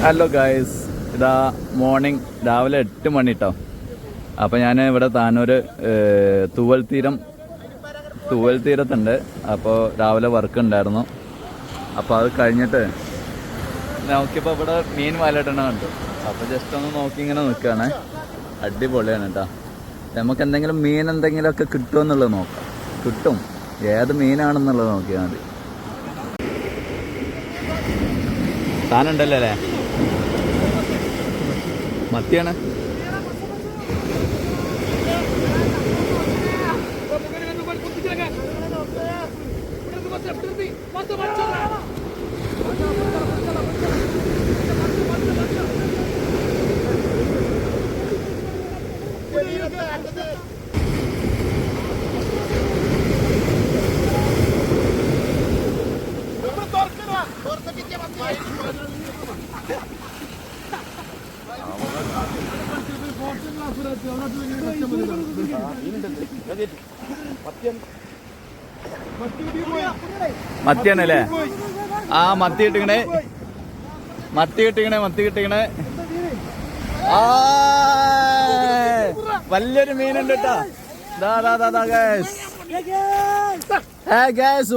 Hello guys, ഇതാ morning രാവിലെ 8 മണി കേട്ടോ. അപ്പോൾ ഞാൻ ഇവിടെ താനൂർ തൂവൽ തീരത്തുണ്ട്. അപ്പോൾ രാവിലെ വർക്ക് ഉണ്ടായിരുന്നു. അപ്പോൾ അത് കഴിഞ്ഞിട്ട് നോക്കിയപ്പോൾ ഇവിടെ മീൻ വലയിടണ കണ്ടു. അപ്പോൾ ജസ്റ്റ് ഒന്ന് നോക്കി ഇങ്ങനെ നിൽക്കുകയാണ്. അടിപൊളിയാണ് കേട്ടോ. നമുക്ക് എന്തെങ്കിലും മീൻ എന്തെങ്കിലുമൊക്കെ കിട്ടുമെന്നുള്ളത് നോക്കാം. കിട്ടും, ഏത് മീനാണെന്നുള്ളത് നോക്കിയാൽ മതി. താനുണ്ടല്ലോ അല്ലേ? മത്തിയാണ്. മത്തിയാണല്ലേ? ആ മത്തി കിട്ടിക്കണേ. ആ വലിയൊരു മീനുണ്ട് കേട്ടോ.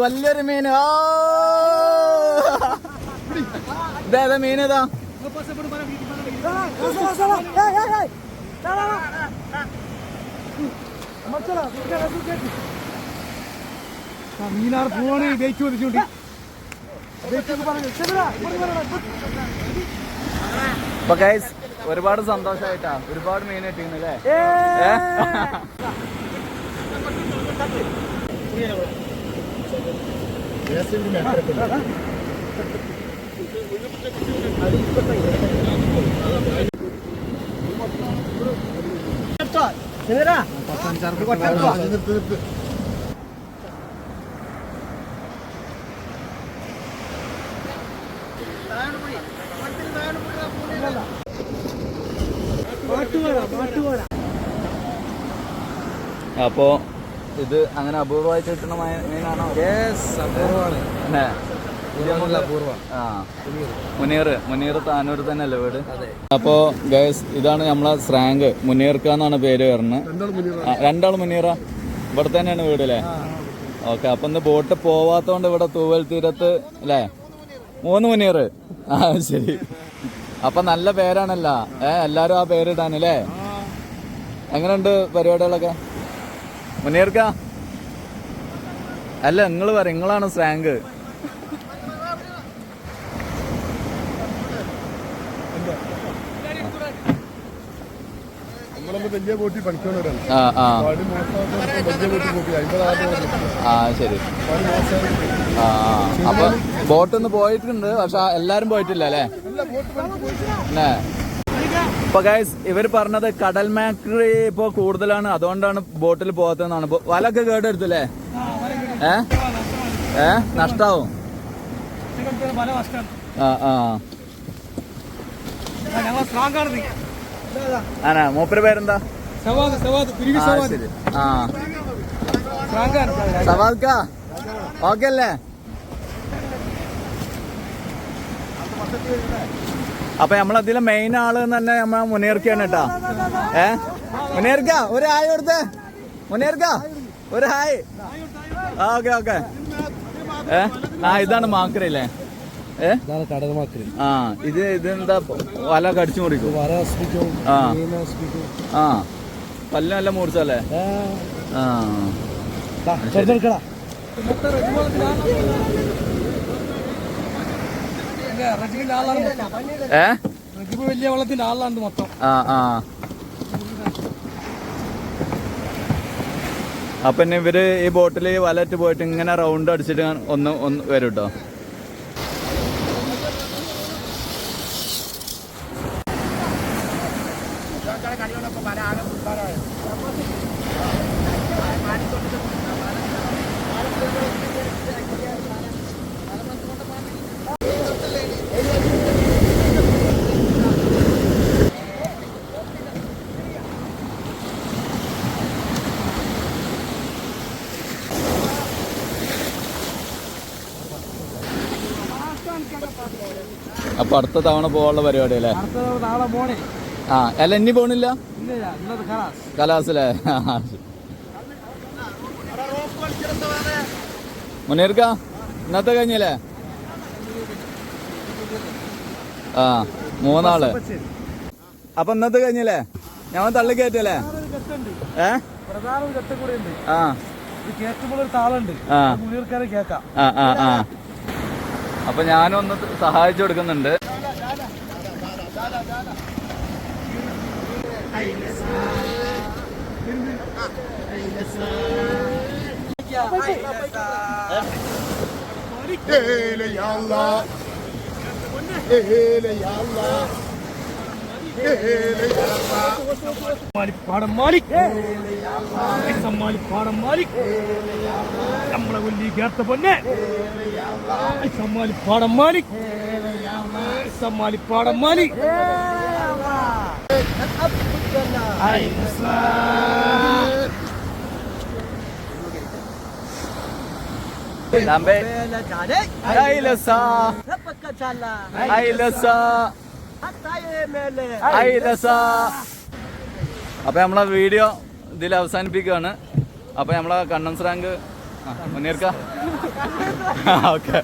വലിയൊരു മീന്. ഇതേതാ മീനേതാ? മീനാർ പോവാണ്. അപ്പൊ ഗൈസ് ഒരുപാട് സന്തോഷമായിട്ടാ. ഒരുപാട് മീൻ കിട്ടിയിരുന്നല്ലേ? അപ്പോ ഇത് അങ്ങനെ അപൂർവമായിട്ട് കിട്ടുന്ന മീനാണോ? മുനീർ താനൂർ തന്നെ അല്ലേ വീട്? അപ്പോ ഗൈസ് ഇതാണ് നമ്മളെ സ്രാങ്ക്. മുനീർക്കാന്നാണ് പേര് വരുന്നത്. രണ്ടാൾ മുനീറാ? ഇവിടെ തന്നെയാണ് വീട് അല്ലേ? ഓക്കെ. അപ്പൊ ഇന്ന് ബോട്ട് പോവാത്തോണ്ട് ഇവിടെ തൂവൽ തീരത്ത് അല്ലേ 3 മുനീർ. ആ ശരി. അപ്പൊ നല്ല പേരാണല്ലോ. എല്ലാരും ആ പേരിടാനല്ലേ? എങ്ങനെയുണ്ട് പരിപാടികളൊക്കെ? മുനീർക്ക അല്ല, നിങ്ങൾ പറ, നിങ്ങളാണ് സ്രാങ്ക്. ശരി. അപ്പൊ ബോട്ടൊന്ന് പോയിട്ടുണ്ട്, പക്ഷെ എല്ലാരും പോയിട്ടില്ല അല്ലേ? ഇപ്പൊ ഗൈസ് ഇവർ പറഞ്ഞത് കടൽ മാക്രി ഇപ്പൊ കൂടുതലാണ്, അതുകൊണ്ടാണ് ബോട്ടിൽ പോകാത്തതെന്നാണ്. വലൊക്കെ കേടെടുത്തല്ലേ? നഷ്ടാവും. മൂപ്പര് പേരെന്താ? ശരി. സവാദ്ക്ക ഓക്കെ അല്ലേ? അപ്പൊ നമ്മളതിലെ മെയിൻ ആള് തന്നെ നമ്മ മുനീർക്കാണ് കേട്ടാ. മുനീർക്ക ഒരു ഹായ് കൊടുത്തേ. മുനീർക്ക ഒരു ഹായ്. ഓക്കെ. ഇതാണ് മാക്രല്ലേ? ഇതെന്താ വല കടിച്ചു മുറിക്കും? പല്ല് നല്ല മൂർച്ചല്ലേ? വലിയ വെള്ളത്തിന്റെ ആളാണ് മൊത്തം. അപ്പൊ ഇവര് ഈ ബോട്ടില് വലറ്റ് പോയിട്ട് ഇങ്ങനെ റൗണ്ട് അടിച്ചിട്ട് ഒന്ന് വരും കേട്ടോ. അപ്പൊ അടുത്ത തവണ പോകാനുള്ള പരിപാടി അല്ലേ? നാളെ മോണേ ആ അല്ല ഇനി പോണില്ല ഇന്നത് ഖലാസ്. കലാസിലെ മുനീർക്ക ഇന്നത്തെ കഴിഞ്ഞില്ലേ? ആ 3 ആള്. അപ്പൊ ഇന്നത്തെ കഴിഞ്ഞില്ലേ? ഞമ്മ തള്ളിക്കയറ്റല്ലേ? പ്രധാന ഒരു ഘട്ടം കൂടെ ഉണ്ട്. ആ ഇത് കേൾക്കുമ്പോൾ ഒരു താളുണ്ട്, മുനീർക്കാരെ കേൾക്കാം. അപ്പൊ ഞാനും ഒന്ന് സഹായിച്ചു കൊടുക്കുന്നുണ്ട്. പാടം മാലിക് പാടം മാലിക് നമ്മളെ കൊല്ലി കേർത്ത പൊന്നെ പാടം മാലിക് പാടം മാലിക് അപ്പൊ നമ്മളെ വീഡിയോ ഇതിൽ അവസാനിപ്പിക്കുകയാണ്. അപ്പൊ നമ്മളെ കണ്ണൻസ് റാങ്ക് മുന്നേർക്ക ഓക്കെ